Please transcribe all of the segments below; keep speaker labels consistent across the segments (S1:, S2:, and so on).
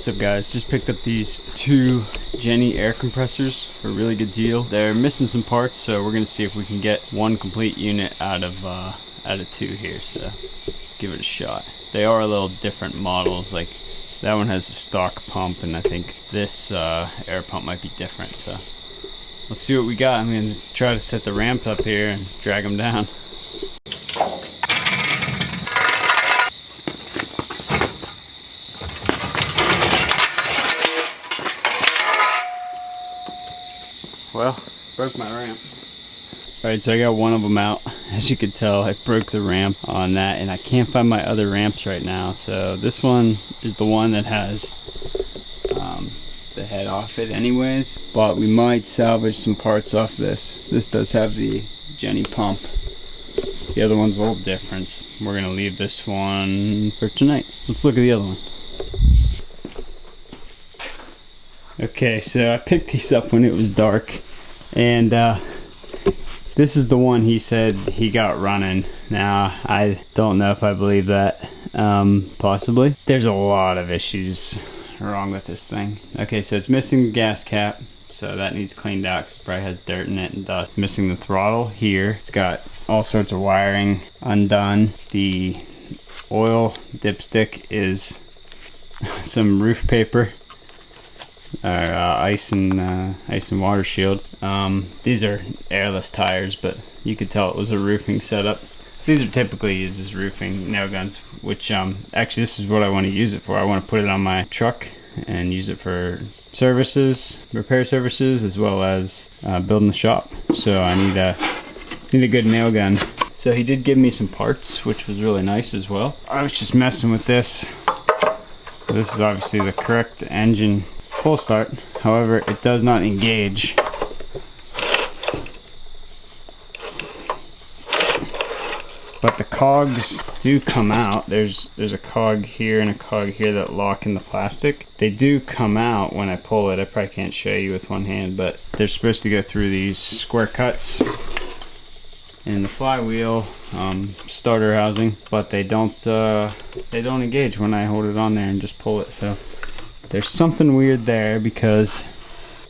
S1: What's up guys, just picked up these two Jenny air compressors for a really good deal. They're missing some parts, so we're gonna see if we can get one complete unit out of two here, so give it a shot. They are a little different models, like that one has a stock pump and I think this air pump might be different, so let's see what we got. I'm gonna try to set the ramp up here and drag them down. Well, broke my ramp. Alright, so I got one of them out. As you can tell, I broke the ramp on that and I can't find my other ramps right now. So this one is the one that has the head off it anyways. But we might salvage some parts off this. This does have the Jenny pump. The other one's a little different. We're going to leave this one for tonight. Let's look at the other one. Okay, so I picked these up when it was dark, and this is the one he said he got running. Now, I don't know if I believe that, possibly. There's a lot of issues wrong with this thing. Okay, so it's missing the gas cap, so that needs cleaned out because it probably has dirt in it and dust. It's missing the throttle here. It's got all sorts of wiring undone. The oil dipstick is some roof paper. Ice and water shield. These are airless tires, but you could tell it was a roofing setup. These are typically used as roofing nail guns, which actually this is what I want to use it for. I want to put it on my truck and use it for services, repair services, as well as building the shop. So I need a good nail gun. So he did give me some parts, which was really nice as well. I was just messing with this. So this is obviously the correct engine full start, however it does not engage. But the cogs do come out. There's a cog here and a cog here that lock in the plastic. They do come out when I pull it. I probably can't show you with one hand, but they're supposed to go through these square cuts in the flywheel starter housing, but they don't engage when I hold it on there and just pull it. So there's something weird there, because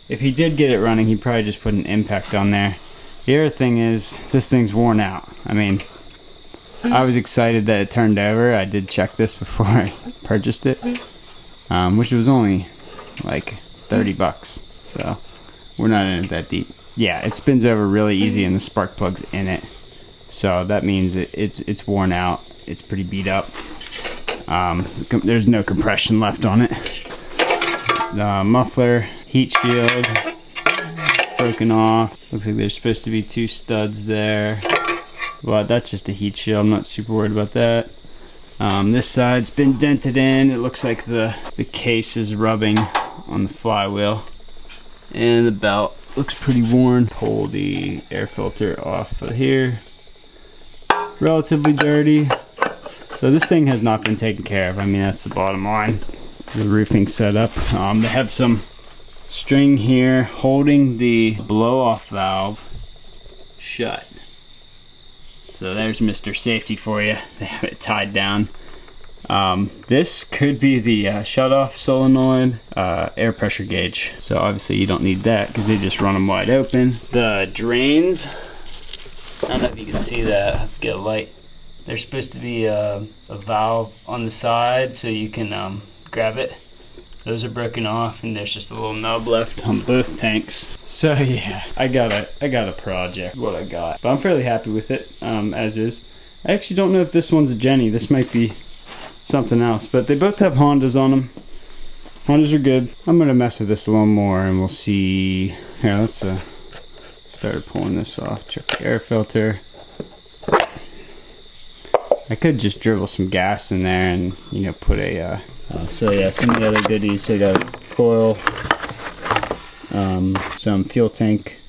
S1: if he did get it running, he'd probably just put an impact on there. The other thing is, this thing's worn out. I mean, I was excited that it turned over. I did check this before I purchased it, which was only like 30 bucks. So we're not in it that deep. Yeah, it spins over really easy and the spark plug's in it. So that means it's worn out. It's pretty beat up. There's no compression left on it. The muffler, heat shield, broken off. Looks like there's supposed to be two studs there, but that's just a heat shield. I'm not super worried about that. This side's been dented in. It looks like the case is rubbing on the flywheel, and the belt looks pretty worn. Pull the air filter off of here. Relatively dirty. So this thing has not been taken care of. I mean, that's the bottom line. The roofing setup. They have some string here holding the blow-off valve shut. So there's Mr. Safety for you. They have it tied down. This could be the shut-off solenoid air pressure gauge. So obviously you don't need that because they just run them wide open. The drains, I don't know if you can see that. I have to get a light. There's supposed to be a valve on the side so you can grab it. Those are broken off, and there's just a little nub left on both tanks. So yeah, I got a project, what I got. But I'm fairly happy with it, as is. I actually don't know if this one's a Jenny. This might be something else, but they both have Hondas on them. Hondas are good. I'm gonna mess with this a little more and we'll see. Here, let's start pulling this off. Check the air filter. I could just dribble some gas in there and, you know, put a so yeah, some of the other goodies. They got coil, some fuel tank,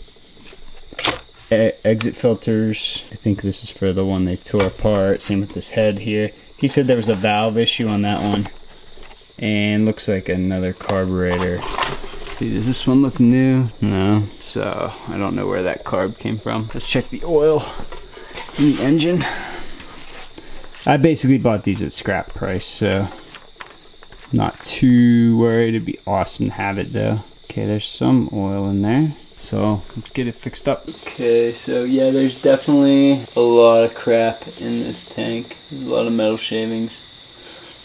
S1: exit filters. I think this is for the one they tore apart. Same with this head here. He said there was a valve issue on that one, and looks like another carburetor. See, does this one look new? No. So I don't know where that carb came from. Let's check the oil in the engine. I basically bought these at scrap price, so Not too worried. It'd be awesome to have it though. Okay, there's some oil in there. So let's get it fixed up. Okay, so yeah, there's definitely a lot of crap in this tank. There's a lot of metal shavings.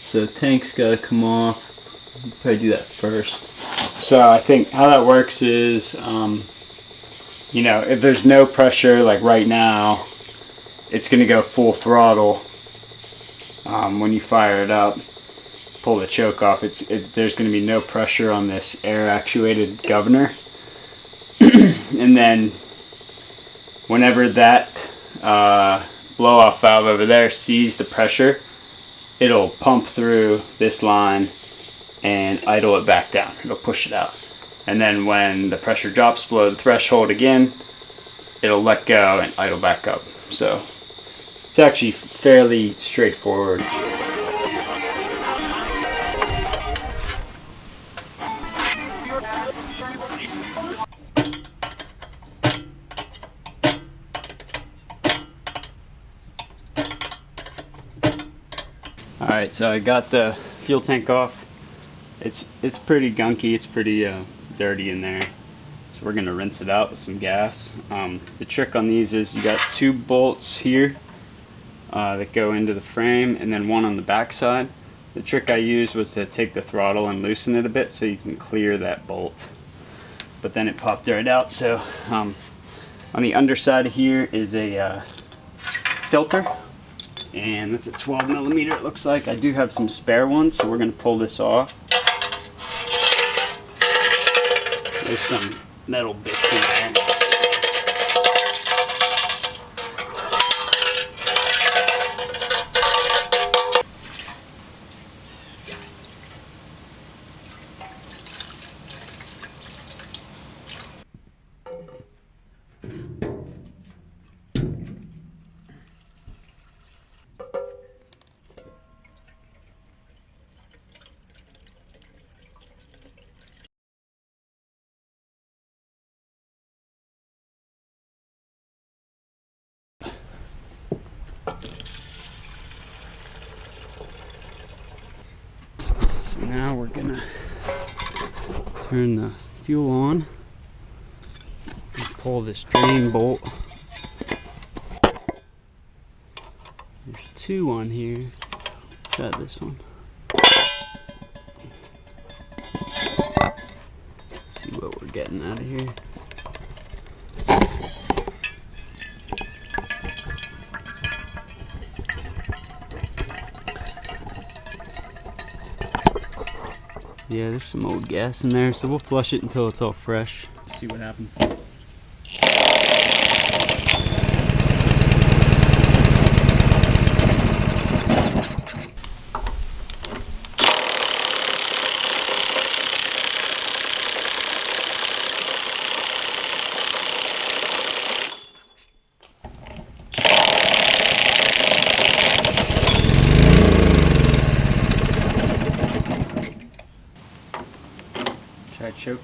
S1: So the tank's gotta come off. I'll probably do that first. So I think how that works is, you know, if there's no pressure, like right now, it's gonna go full throttle. When you fire it up, pull the choke off, there's gonna be no pressure on this air actuated governor. And then whenever that blow off valve over there sees the pressure, it'll pump through this line and idle it back down. It'll push it out. And then when the pressure drops below the threshold again, it'll let go and idle back up. So it's actually fairly straightforward. Alright, so I got the fuel tank off. It's pretty gunky, it's pretty dirty in there. So we're gonna rinse it out with some gas. The trick on these is you got 2 bolts here that go into the frame and then one on the back side. The trick I used was to take the throttle and loosen it a bit so you can clear that bolt. But then it popped right out. So on the underside here is a filter. And that's a 12 millimeter it looks like. I do have some spare ones, so we're going to pull this off. There's some metal bits in there. Now we're gonna turn the fuel on and pull this drain bolt. There's 2 on here. Try this one. See what we're getting out of here. Yeah, there's some old gas in there, so we'll flush it until it's all fresh. See what happens. Try choke.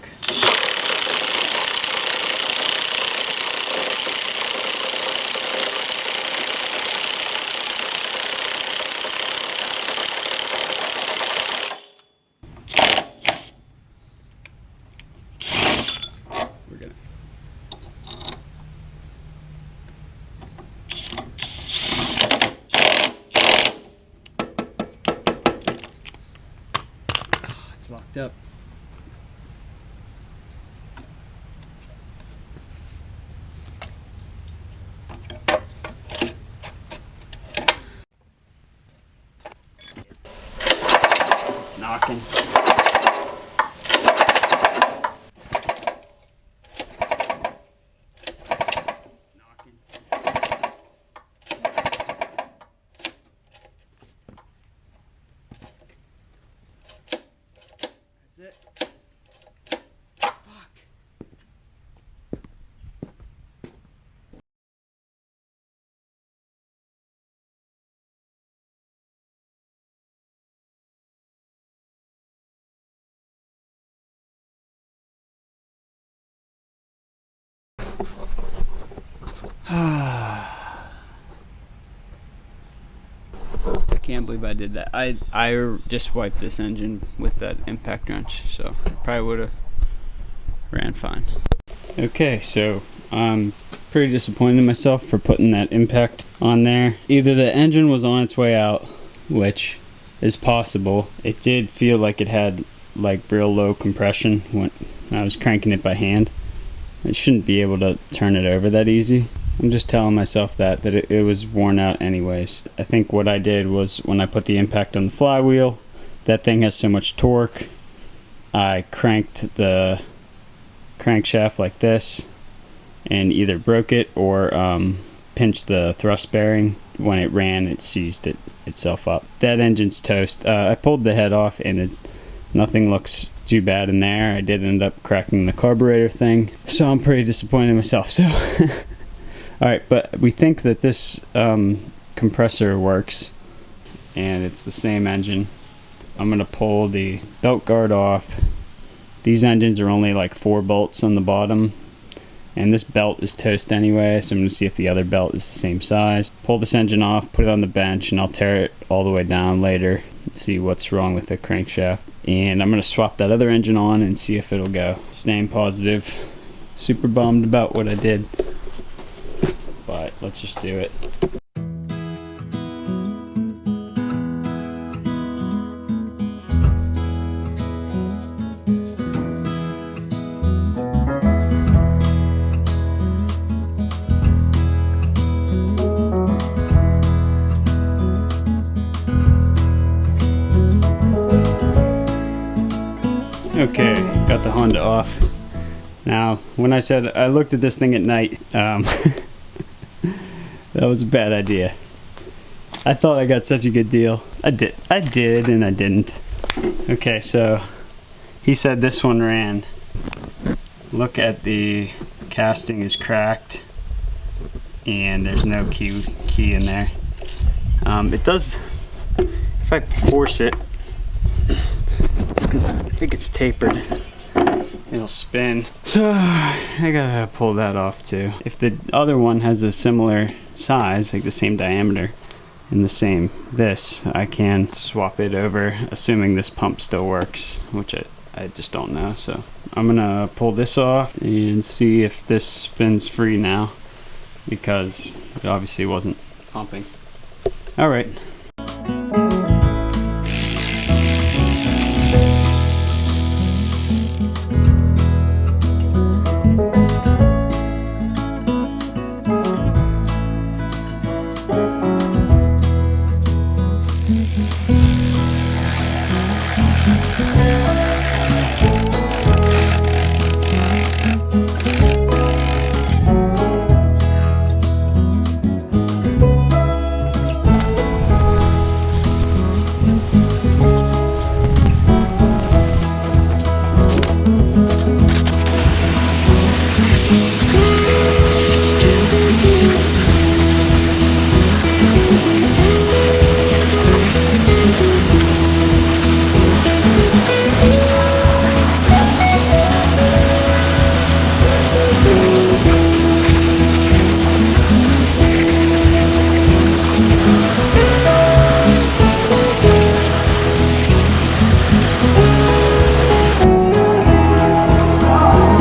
S1: We're gonna. It's locked up. Knocking. That's it. Fuck. can't believe I did that. I just wiped this engine with that impact wrench, so probably would have ran fine. Okay, so I'm pretty disappointed in myself for putting that impact on there. Either the engine was on its way out, which is possible. It did feel like it had like real low compression when I was cranking it by hand. It shouldn't be able to turn it over that easy. I'm just telling myself that it was worn out anyways. I think what I did was when I put the impact on the flywheel, that thing has so much torque, I cranked the crankshaft like this and either broke it or pinched the thrust bearing. When it ran, it seized itself up. That engine's toast. I pulled the head off and nothing looks too bad in there. I did end up cracking the carburetor thing, so I'm pretty disappointed in myself. So alright, but we think that this compressor works and it's the same engine. I'm gonna pull the belt guard off. These engines are only like 4 bolts on the bottom, and this belt is toast anyway, so I'm gonna see if the other belt is the same size. Pull this engine off, put it on the bench, and I'll tear it all the way down later and see what's wrong with the crankshaft. And I'm gonna swap that other engine on and see if it'll go. Staying positive. Super bummed about what I did, but let's just do it. Okay, got the Honda off. Now, when I said I looked at this thing at night, that was a bad idea. I thought I got such a good deal. I did and I didn't. Okay, so he said this one ran. Look at the casting is cracked and there's no key in there. It does, if I force it, because I think it's tapered, it'll spin. So I gotta pull that off too. If the other one has a similar size, like the same diameter and the same this, I can swap it over, assuming this pump still works, which I just don't know. So I'm gonna pull this off and see if this spins free now, because it obviously wasn't pumping. All right.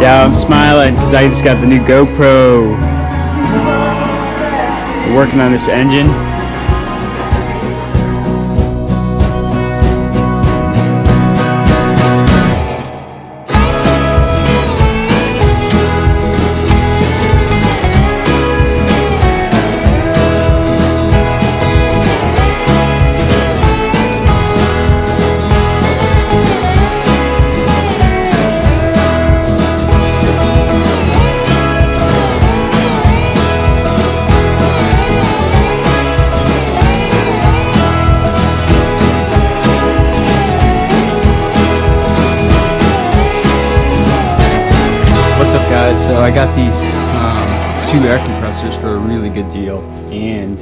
S1: Yeah, I'm smiling because I just got the new GoPro. We're working on this engine. So I got these 2 air compressors for a really good deal, and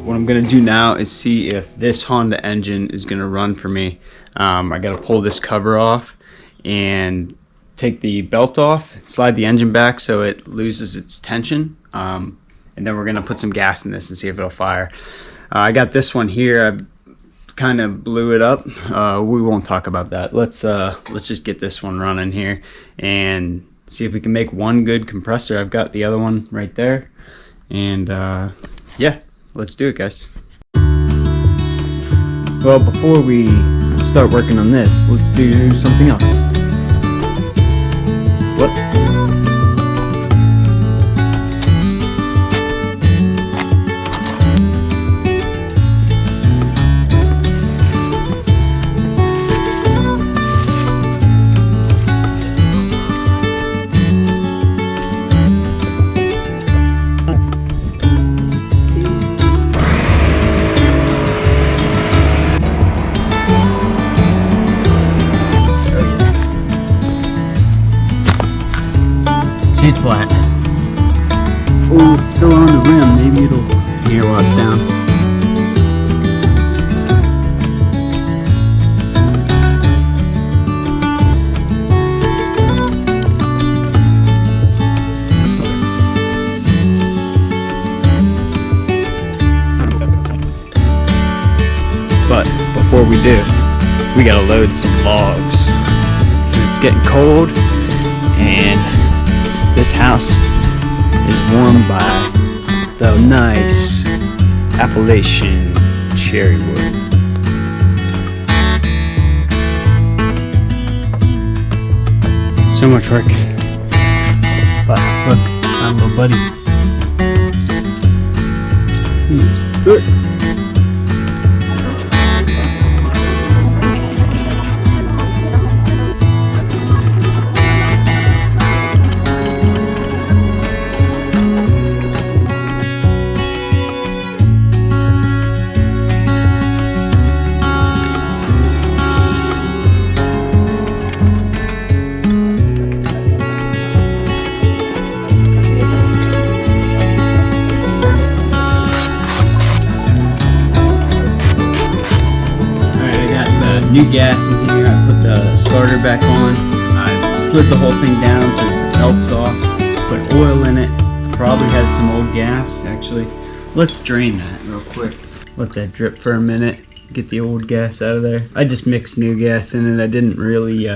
S1: what I'm gonna do now is see if this Honda engine is gonna run for me. I gotta pull this cover off and take the belt off, slide the engine back so it loses its tension, and then we're gonna put some gas in this and see if it'll fire. I got this one here. kind of blew it up. We won't talk about that. Let's just get this one running here and see if we can make one good compressor. I've got the other one right there, and yeah, let's do it, guys. Well, before we start working on this, let's do something else. What? She's flat. Oh, it's still on the rim. Maybe it'll here while it's down. But before we do, we gotta load some logs. It's getting cold, and this house is warmed by the nice Appalachian cherry wood. So much work. But look, my little buddy. He's good. New gas in here. I put the starter back on. I slid the whole thing down so it melts off. Put oil in it. Probably has some old gas. Actually, let's drain that real quick. Let that drip for a minute. Get the old gas out of there. I just mixed new gas in it. I didn't really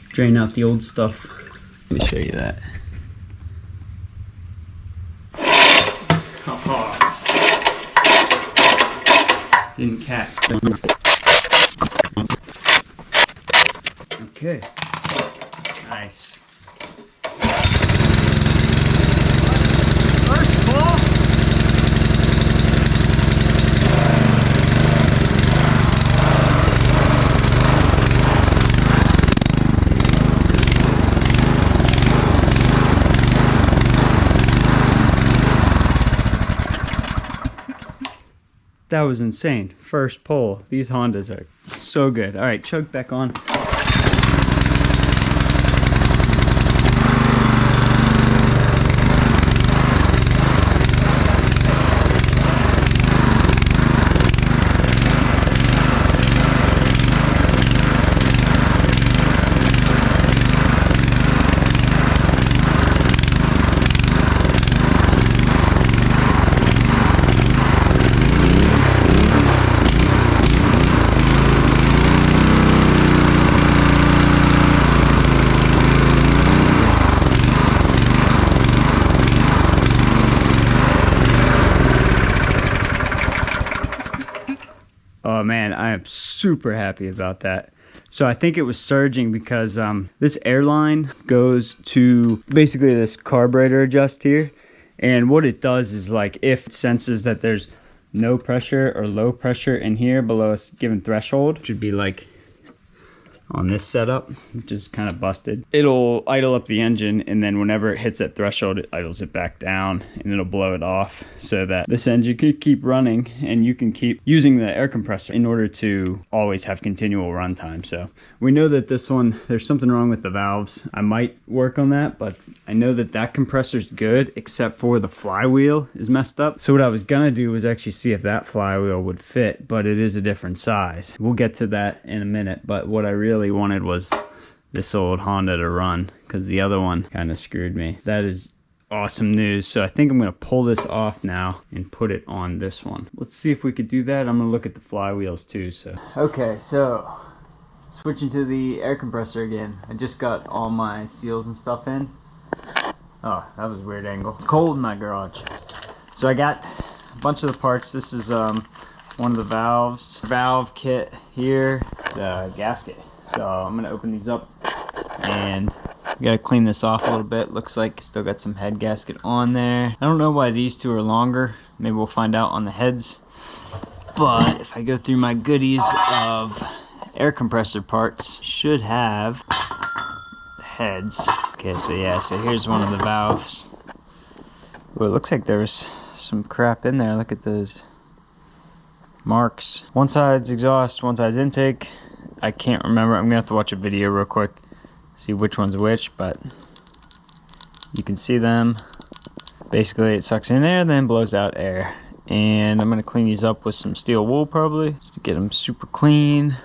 S1: drain out the old stuff. Let me show you that. Didn't catch. Okay, nice. First ball. That was insane. First pull. These Hondas are so good. All right, chug back on. Oh man, I am super happy about that. So I think it was surging because this airline goes to basically this carburetor adjust here. And what it does is, like, if it senses that there's no pressure or low pressure in here below a given threshold, it should be like on this setup, which is kind of busted. It'll idle up the engine, and then whenever it hits that threshold, it idles it back down, and it'll blow it off so that this engine can keep running, and you can keep using the air compressor in order to always have continual runtime. So we know that this one, there's something wrong with the valves. I might work on that, but I know that that compressor's good, except for the flywheel is messed up. So what I was gonna do was actually see if that flywheel would fit, but it is a different size. We'll get to that in a minute, but what I really wanted was this old Honda to run, because the other one kind of screwed me. That is awesome news. So I think I'm gonna pull this off now and put it on this one. Let's see if we could do that. I'm gonna look at the flywheels too. So okay, so switching to the air compressor again. I just got all my seals and stuff in. Oh, that was a weird angle. It's cold in my garage. So I got a bunch of the parts. This is one of the valves, valve kit here, the gasket. So I'm gonna open these up and we gotta clean this off a little bit. Looks like still got some head gasket on there. I don't know why these two are longer. Maybe we'll find out on the heads. But if I go through my goodies of air compressor parts, should have the heads. Okay, so yeah, so here's one of the valves. Well, it looks like there's some crap in there. Look at those marks. One side's exhaust, one side's intake. I can't remember. I'm gonna have to watch a video real quick, see which one's which, but you can see them. Basically, it sucks in air, then blows out air. And I'm gonna clean these up with some steel wool probably, just to get them super clean.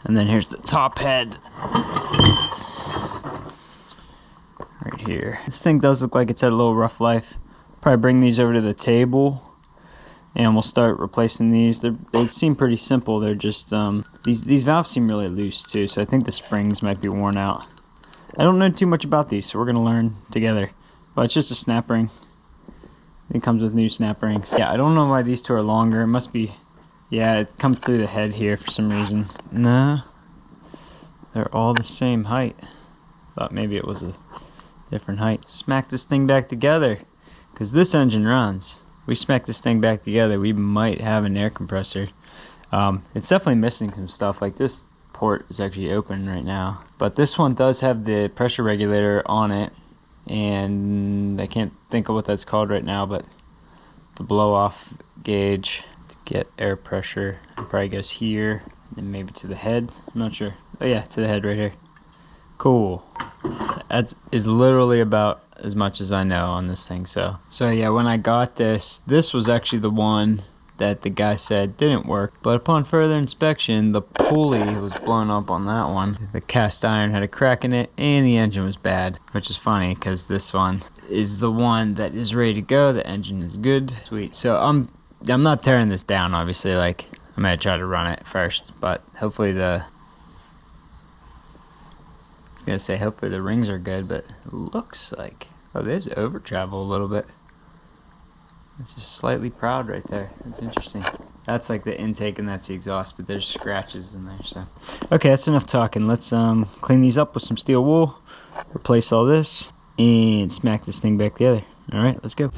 S1: And then here's the top head. Right here. This thing does look like it's had a little rough life. Probably bring these over to the table and we'll start replacing these. They seem pretty simple. They're just, these valves seem really loose too, so I think the springs might be worn out. I don't know too much about these, so we're gonna learn together. But it's just a snap ring. It comes with new snap rings. Yeah, I don't know why these two are longer. It must be, yeah, it comes through the head here for some reason. Nah, they're all the same height. Thought maybe it was a different height. Smack this thing back together, because this engine runs. We smack this thing back together, we might have an air compressor. It's definitely missing some stuff. Like this port is actually open right now, but this one does have the pressure regulator on it, and I can't think of what that's called right now, but the blow off gauge to get air pressure. It probably goes here and maybe to the head. I'm not sure. Oh yeah, to the head right here. Cool. That is literally about as much as I know on this thing. So yeah, when I got this was actually the one that the guy said didn't work, but upon further inspection, the pulley was blown up on that one. The cast iron had a crack in it, and the engine was bad, which is funny because this one is the one that is ready to go. The engine is good. Sweet. So I'm not tearing this down, obviously. Like, I'm gonna try to run it first, but hopefully hopefully the rings are good, but it looks like, oh, there's over travel a little bit. It's just slightly proud right there. That's interesting. That's like the intake and that's the exhaust, but there's scratches in there. So okay, that's enough talking. Let's clean these up with some steel wool, replace all this, and smack this thing back together. All right, let's go.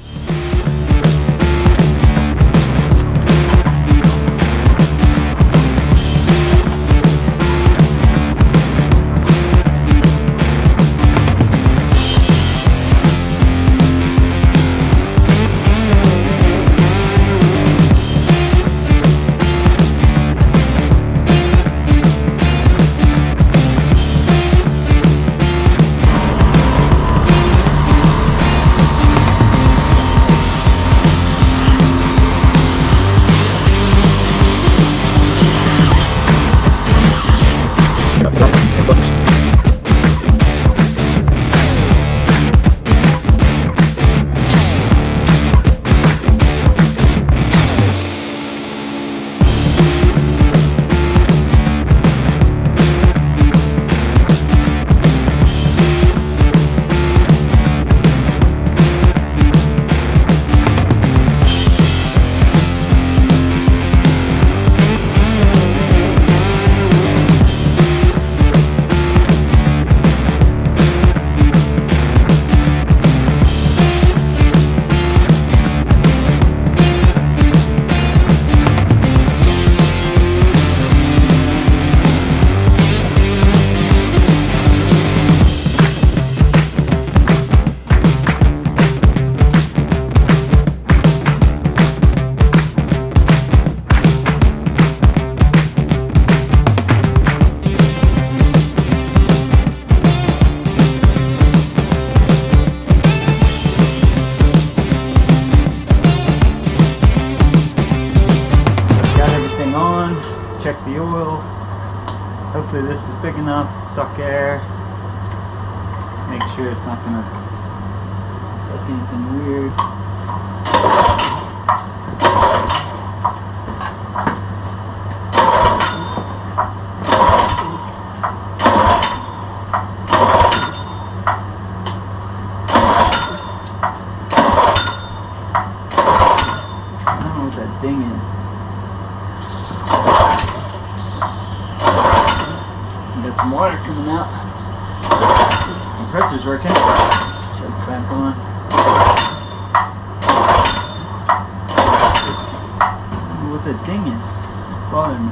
S1: Check the oil. Hopefully this is big enough to suck air. Make sure it's not gonna set
S2: anything weird. That ding is. We got some water coming out. Compressor's working. Shut it back on. I don't know what that ding is. It's bothering me.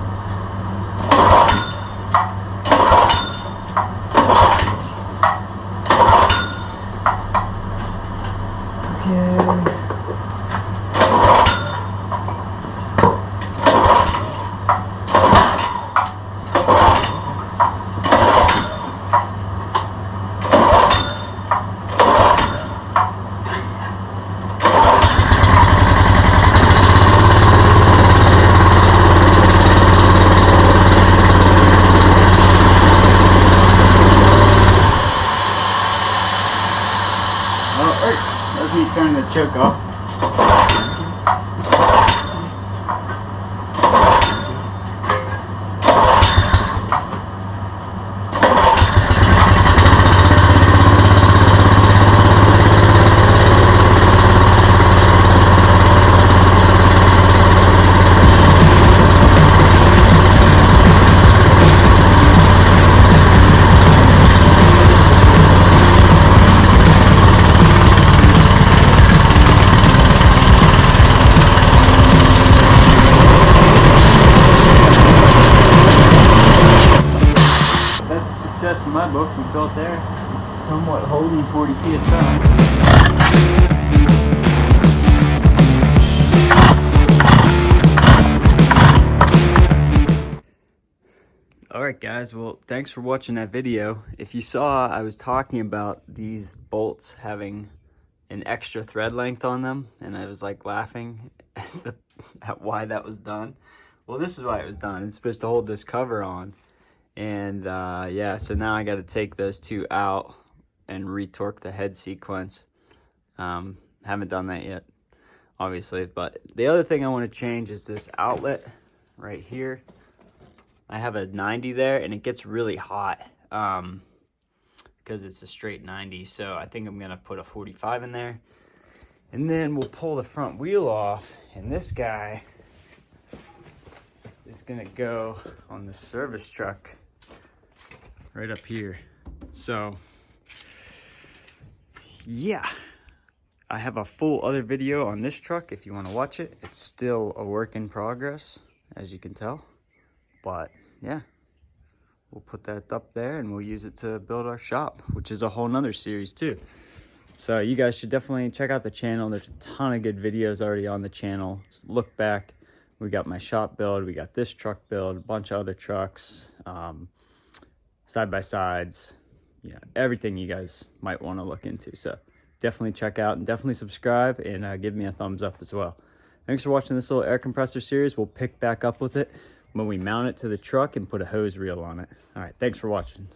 S2: Okay. Let me turn the choke off. Success in my book. We built there. It's somewhat holding 40 psi. Alright guys, well thanks for watching that video. If you saw, I was talking about these bolts having an extra thread length on them, and I was like laughing at why that was done. Well, this is why it was done. It's supposed to hold this cover on. And yeah, so now I got to take those two out and retorque the head sequence. Haven't done that yet, obviously. But the other thing I want to change is this outlet right here. I have a 90 there, and it gets really hot because it's a straight 90. So I think I'm going to put a 45 in there. And then we'll pull the front wheel off, and this guy is going to go on the service truck right up here. So yeah, I have a full other video on this truck if you want to watch it. It's still a work in progress, as you can tell, but yeah, we'll put that up there and we'll use it to build our shop, which is a whole nother series too. So you guys should definitely check out the channel. There's a ton of good videos already on the channel. Just look back. We got my shop build, we got this truck build, a bunch of other trucks, side-by-sides, you know, everything you guys might want to look into. So definitely check out and definitely subscribe, and give me a thumbs up as well. Thanks for watching this little air compressor series. We'll pick back up with it when we mount it to the truck and put a hose reel on it. All right, thanks for watching.